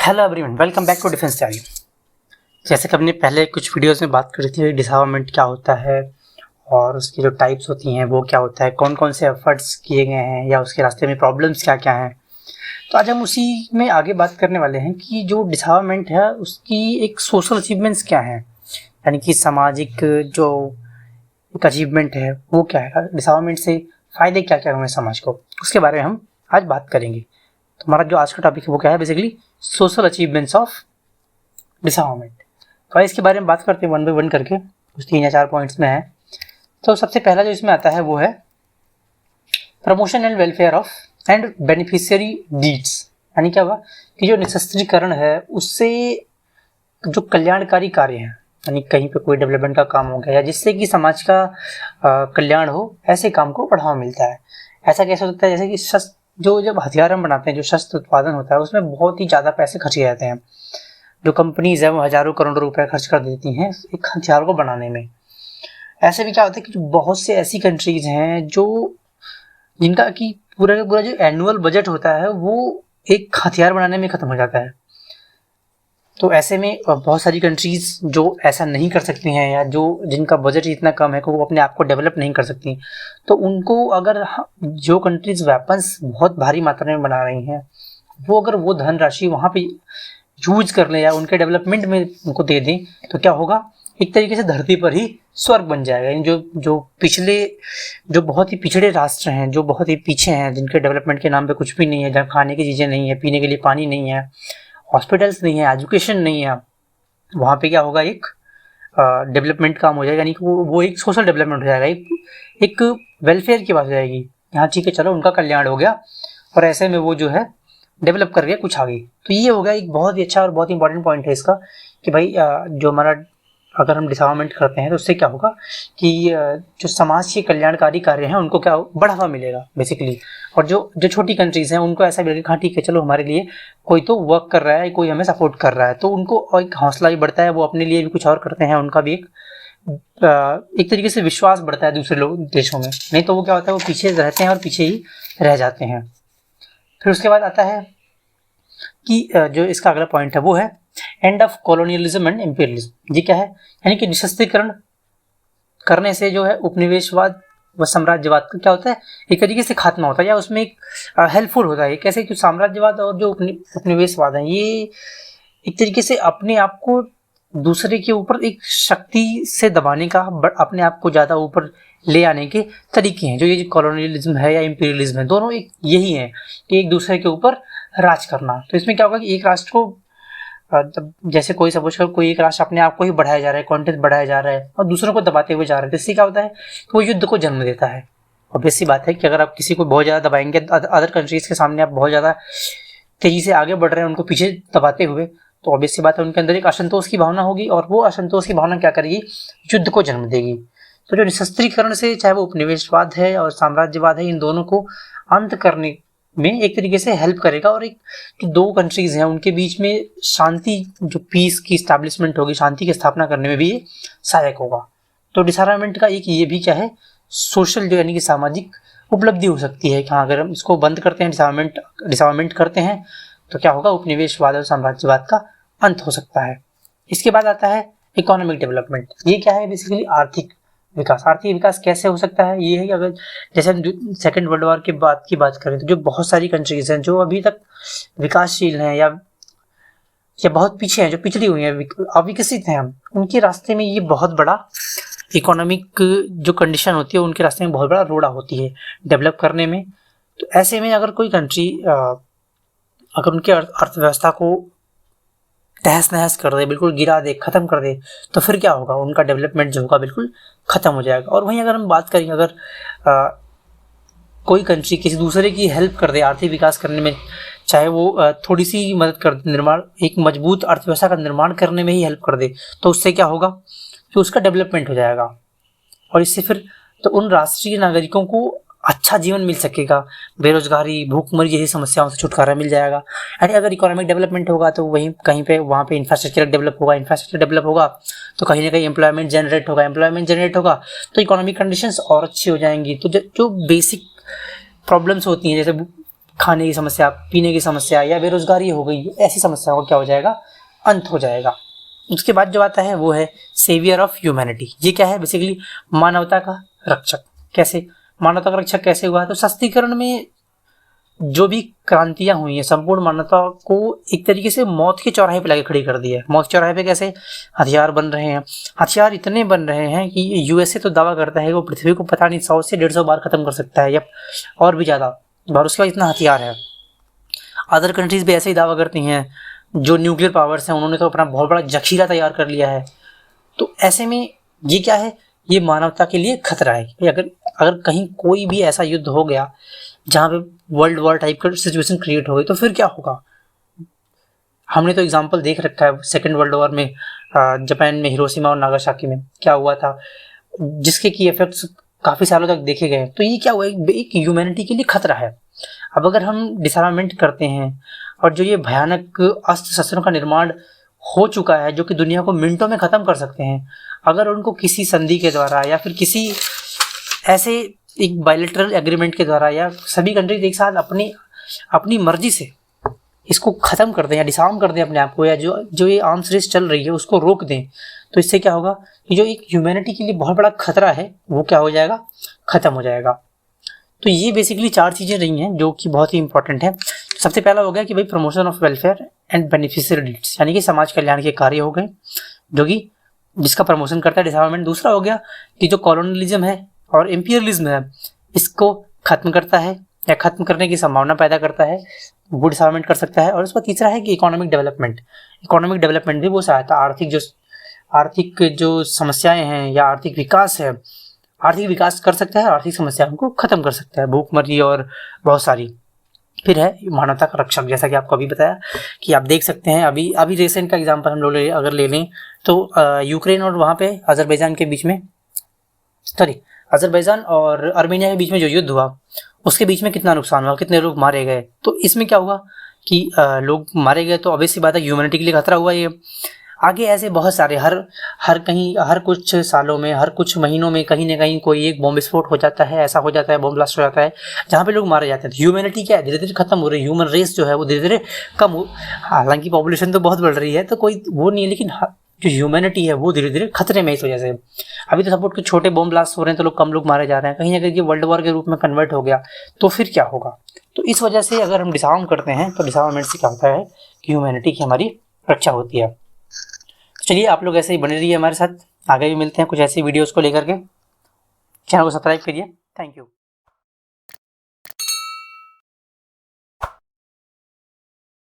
Hello everyone, welcome back to defence तैयारी। जैसे कि हमने पहले कुछ वीडियोस में बात करी थी डिसआर्मामेंट क्या होता है और उसकी जो टाइप्स होती हैं वो क्या होता है, कौन कौन से एफर्ट्स किए गए हैं या उसके रास्ते में प्रॉब्लम्स क्या क्या हैं। तो आज हम उसी में आगे बात करने वाले हैं कि जो डिसआर्मामेंट है उसकी एक सोशल अचीवमेंट्स क्या हैं, यानी कि सामाजिक जो एक अचीवमेंट है वो क्या है, डिसआर्मामेंट से फ़ायदे क्या क्या हुए समाज को, उसके बारे में हम आज बात करेंगे। तो हमारा जो आज का टॉपिक है वो क्या है, बेसिकली सोशल अचीवमेंट्स ऑफ डिसआर्मामेंट। तो इसके बारे में बात करते हैं वन बाय वन करके, कुछ 3 या 4 पॉइंट्स में है। तो सबसे पहला जो इसमें आता है वो है promotion and welfare of and beneficiary deeds. यानी क्या हुआ कि जो निशस्त्रीकरण है उससे जो कल्याणकारी कार्य हैं, यानी कहीं पे कोई डेवलपमेंट का काम हो गया या जिससे कि समाज का कल्याण हो, ऐसे काम को बढ़ावा मिलता है। ऐसा कैसे होता है, जैसे कि शस्त्र जो जब हथियार हम बनाते हैं, जो शस्त्र उत्पादन होता है उसमें बहुत ही ज़्यादा पैसे खर्च किए जाते हैं। जो कंपनीज है वो हजारों करोड़ रुपए खर्च कर देती हैं एक हथियार को बनाने में। ऐसे भी क्या होता है कि बहुत से ऐसी कंट्रीज हैं जो जिनका कि पूरा का पूरा जो एनुअल बजट होता है वो एक हथियार बनाने में खत्म हो जाता है। तो ऐसे में बहुत सारी कंट्रीज जो ऐसा नहीं कर सकती हैं या जो जिनका बजट इतना कम है कि वो अपने आप को डेवलप नहीं कर सकती, तो उनको अगर जो कंट्रीज वेपन्स बहुत भारी मात्रा में बना रही हैं वो अगर वो धनराशि वहाँ पे यूज कर लें या उनके डेवलपमेंट में उनको दे दें, तो क्या होगा, एक तरीके से धरती पर ही स्वर्ग बन जाएगा। जो बहुत ही पिछड़े राष्ट्र हैं, जो बहुत ही पीछे हैं, जिनके डेवलपमेंट के नाम पे कुछ भी नहीं है, जहाँ खाने की चीज़ें नहीं है, पीने के लिए पानी नहीं है, हॉस्पिटल्स नहीं है, एजुकेशन नहीं है, वहाँ पे क्या होगा, एक डेवलपमेंट काम हो जाएगा। यानी कि वो एक सोशल डेवलपमेंट हो जाएगा, एक वेलफेयर की बात हो जाएगी। यहाँ ठीक है, चलो उनका कल्याण हो गया और ऐसे में वो जो है डेवलप कर गया कुछ आगे। तो ये हो गया एक बहुत ही अच्छा और बहुत ही इंपॉर्टेंट पॉइंट है इसका कि भाई जो हमारा अगर हम डिसआर्मामेंट करते हैं तो उससे क्या होगा कि जो समाज के कल्याणकारी कार्य हैं उनको क्या बढ़ावा मिलेगा बेसिकली। और जो छोटी कंट्रीज़ हैं उनको ऐसा भी लगेगा हाँ ठीक है, चलो हमारे लिए कोई तो वर्क कर रहा है, कोई हमें सपोर्ट कर रहा है, तो उनको एक हौसला भी बढ़ता है, वो अपने लिए भी कुछ और करते हैं, उनका भी एक तरीके से विश्वास बढ़ता है दूसरे लोग देशों में। नहीं तो वो क्या होता है, वो पीछे रहते हैं और पीछे ही रह जाते हैं। फिर उसके बाद आता है कि जो इसका अगला पॉइंट है वो है end of colonialism and imperialism. ये क्या है, यानी कि निशस्त्रीकरण करने से जो है उपनिवेशवाद व साम्राज्यवाद का क्या होता है, एक तरीके से खात्मा होता है या उसमें एक हेल्पफुल होता है। कैसे कि साम्राज्यवाद और जो उपनिवेशवाद है ये एक तरीके से अपने आप को दूसरे के ऊपर एक शक्ति से दबाने का, अपने आप को ज़्यादा ऊपर ले आने के तरीके हैं। जो ये कॉलोनियलिज्म है या इंपीरियलिज्म है, दोनों एक यही है कि एक दूसरे के ऊपर राज करना। तो इसमें क्या होगा कि एक राष्ट्र को जैसे कोई सपोज कर कोई एक राष्ट्र अपने आप को ही बढ़ाया जा रहा है, कॉन्टेंट बढ़ाया जा रहा है और दूसरों को दबाते हुए जा रहा है, तो इससे क्या होता है कि वो युद्ध को जन्म देता है। ऑब्वियस सी बात है कि अगर आप किसी को बहुत ज़्यादा दबाएंगे, अदर कंट्रीज़ के सामने आप बहुत ज़्यादा तेज़ी से आगे बढ़ रहे हैं उनको पीछे दबाते हुए, तो ऑब्वियस सी बात है उनके अंदर एक असंतोष की भावना होगी और वो असंतोष की भावना क्या करेगी, युद्ध को जन्म देगी। तो जो निशस्त्रीकरण से, चाहे वो उपनिवेशवाद है और साम्राज्यवाद है, इन दोनों को अंत करने में एक तरीके से हेल्प करेगा और एक जो दो कंट्रीज़ हैं उनके बीच में शांति, जो पीस की स्टैब्लिशमेंट होगी, शांति की स्थापना करने में भी ये सहायक होगा। तो डिसआर्मामेंट का एक ये भी क्या है, सोशल जो यानी कि सामाजिक उपलब्धि हो सकती है कि हाँ अगर हम इसको बंद करते हैं, डिसआर्मामेंट करते हैं, तो क्या होगा, उपनिवेशवाद और साम्राज्यवाद का अंत हो सकता है। इसके बाद आता है इकोनॉमिक डेवलपमेंट। ये क्या है, बेसिकली आर्थिक विकास। आर्थिक विकास कैसे हो सकता है, ये है कि अगर जैसे हम सेकेंड वर्ल्ड वॉर के बाद की बात करें तो जो बहुत सारी कंट्रीज हैं जो अभी तक विकासशील हैं या बहुत पीछे हैं, जो पिछड़ी हुई हैं, अविकसित हैं, उनके रास्ते में ये बहुत बड़ा इकोनॉमिक जो कंडीशन होती है उनके रास्ते में बहुत बड़ा रोड़ा होती है डेवलप करने में। तो ऐसे में अगर कोई कंट्री अगर उनकी अर्थव्यवस्था को तहस नहस कर दे, बिल्कुल गिरा दे, ख़त्म कर दे, तो फिर क्या होगा, उनका डेवलपमेंट जो होगा बिल्कुल ख़त्म हो जाएगा। और वहीं अगर हम बात करें, अगर कोई कंट्री किसी दूसरे की हेल्प कर दे आर्थिक विकास करने में, चाहे वो थोड़ी सी मदद कर निर्माण, एक मजबूत अर्थव्यवस्था का निर्माण करने में ही हेल्प कर दे, तो उससे क्या होगा कि उसका डेवलपमेंट हो जाएगा और इससे फिर तो उन राष्ट्रीय नागरिकों को अच्छा जीवन मिल सकेगा, बेरोजगारी, भूखमरी जैसी समस्याओं से छुटकारा मिल जाएगा। यानी अगर इकोनॉमिक डेवलपमेंट होगा तो वहीं कहीं पे वहाँ पे इंफ्रास्ट्रक्चर डेवलप होगा, तो कहीं ना कहीं एम्प्लॉयमेंट जनरेट होगा, तो इकोनॉमिक कंडीशंस और अच्छी हो जाएंगी। तो जो बेसिक प्रॉब्लम्स होती हैं, जैसे खाने की समस्या, पीने की समस्या या बेरोजगारी हो गई, ऐसी समस्याओं का क्या हो जाएगा, अंत हो जाएगा। उसके बाद जो आता है वो है सेवियर ऑफ ह्यूमैनिटी। ये क्या है, बेसिकली मानवता का रक्षक। कैसे मानवता का रक्षक कैसे हुआ, तो सशक्तिकरण में जो भी क्रांतियां हुई हैं संपूर्ण मानवता को एक तरीके से मौत के चौराहे पे लाके खड़ी कर दी है। मौत के चौराहे पे कैसे, हथियार बन रहे हैं, हथियार इतने बन रहे हैं कि यूएसए तो दावा करता है वो पृथ्वी को पता नहीं 100 से 150 बार खत्म कर सकता है या और भी ज़्यादा बार, उसके बाद इतना हथियार है। अदर कंट्रीज भी ऐसे ही दावा करती हैं, जो न्यूक्लियर पावर्स हैं उन्होंने तो अपना बहुत बड़ा जखीरा तैयार कर लिया है। तो ऐसे में ये क्या है, ये मानवता के लिए खतरा है कि अगर अगर कहीं कोई भी ऐसा युद्ध हो गया जहाँ पे वर्ल्ड वॉर टाइप का सिचुएशन क्रिएट हो गई तो फिर क्या होगा। हमने तो एग्जांपल देख रखा है सेकेंड वर्ल्ड वॉर में, जापान में हिरोशिमा और नागासाकी में क्या हुआ था, जिसके की इफेक्ट्स काफ़ी सालों तक देखे गए। तो ये क्या हुआ, एक ह्यूमैनिटी के लिए खतरा है। अब अगर हम डिसआर्मामेंट करते हैं और जो ये भयानक अस्त्र शस्त्रों का निर्माण हो चुका है जो कि दुनिया को मिनटों में ख़त्म कर सकते हैं, अगर उनको किसी संधि के द्वारा या फिर किसी ऐसे एक बायलैटरल एग्रीमेंट के द्वारा या सभी कंट्रीज एक साथ अपनी मर्जी से इसको ख़त्म कर दें या डिसआर्म कर दें अपने आप को, या जो ये आर्म्स रेस चल रही है उसको रोक दें, तो इससे क्या होगा कि जो एक ह्यूमैनिटी के लिए बहुत बड़ा खतरा है वो क्या हो जाएगा, ख़त्म हो जाएगा। तो ये बेसिकली 4 चीज़ें रही हैं जो कि बहुत ही इंपॉर्टेंट है। सबसे पहला हो गया कि भाई promotion of welfare and beneficiary deeds, यानी कि समाज कल्याण के कार्य हो गए जो कि जिसका प्रमोशन करता है डिसआर्मामेंट। दूसरा हो गया कि जो कॉलोनियलिज्म है और इंपीरियलिज्म है इसको खत्म करता है या खत्म करने की संभावना पैदा करता है, वो डिसआर्मामेंट कर सकता है। और उसका तीसरा है कि इकोनॉमिक डेवलपमेंट भी वो सहायता, आर्थिक जो समस्याएं हैं या आर्थिक विकास कर सकता है, आर्थिक समस्याओं को खत्म कर सकता है, भूखमरी और बहुत सारी। फिर है मानवता का रक्षक, जैसा कि आपको अभी बताया कि आप देख सकते हैं अभी रिसेंट का एग्जांपल हम लोग अगर ले लें तो यूक्रेन और वहाँ पे अजरबैजान और अर्मेनिया के बीच में जो युद्ध हुआ उसके बीच में कितना नुकसान हुआ, कितने लोग मारे गए। तो इसमें क्या हुआ कि लोग मारे गए तो ऑब्वियस सी बात है ह्यूमैनिटी के लिए खतरा हुआ ये। आगे ऐसे बहुत सारे हर कुछ सालों में, हर कुछ महीनों में कहीं ना कहीं कोई एक बॉम्ब विस्फोट हो जाता है, ऐसा हो जाता है, बॉम्ब ब्लास्ट हो जाता है जहाँ पे लोग मारे जाते हैं। ह्यूमैनिटी क्या है, धीरे धीरे खत्म हो रही है, ह्यूमन रेस जो है वो धीरे धीरे कम हो, हालांकि पॉपुलेशन तो बहुत बढ़ रही है तो कोई वो नहीं है, लेकिन जो ह्यूमैनिटी है वो धीरे धीरे खतरे में इस वजह से। अभी तो सपोर्ट के छोटे बॉम्ब ब्लास्ट हो रहे हैं तो कम लोग मारे जा रहे हैं, कहीं ना कहीं ये वर्ल्ड वॉर के रूप में कन्वर्ट हो गया तो फिर क्या होगा। तो इस वजह से अगर हम डिसआर्म करते हैं तो डिसआर्मामेंट से क्या होता है कि ह्यूमैनिटी की हमारी रक्षा होती है। चलिए आप लोग ऐसे ही बने रहिए हमारे साथ, आगे भी मिलते हैं कुछ ऐसी वीडियोस को लेकर के। चैनल को सब्सक्राइब करिए। Thank you.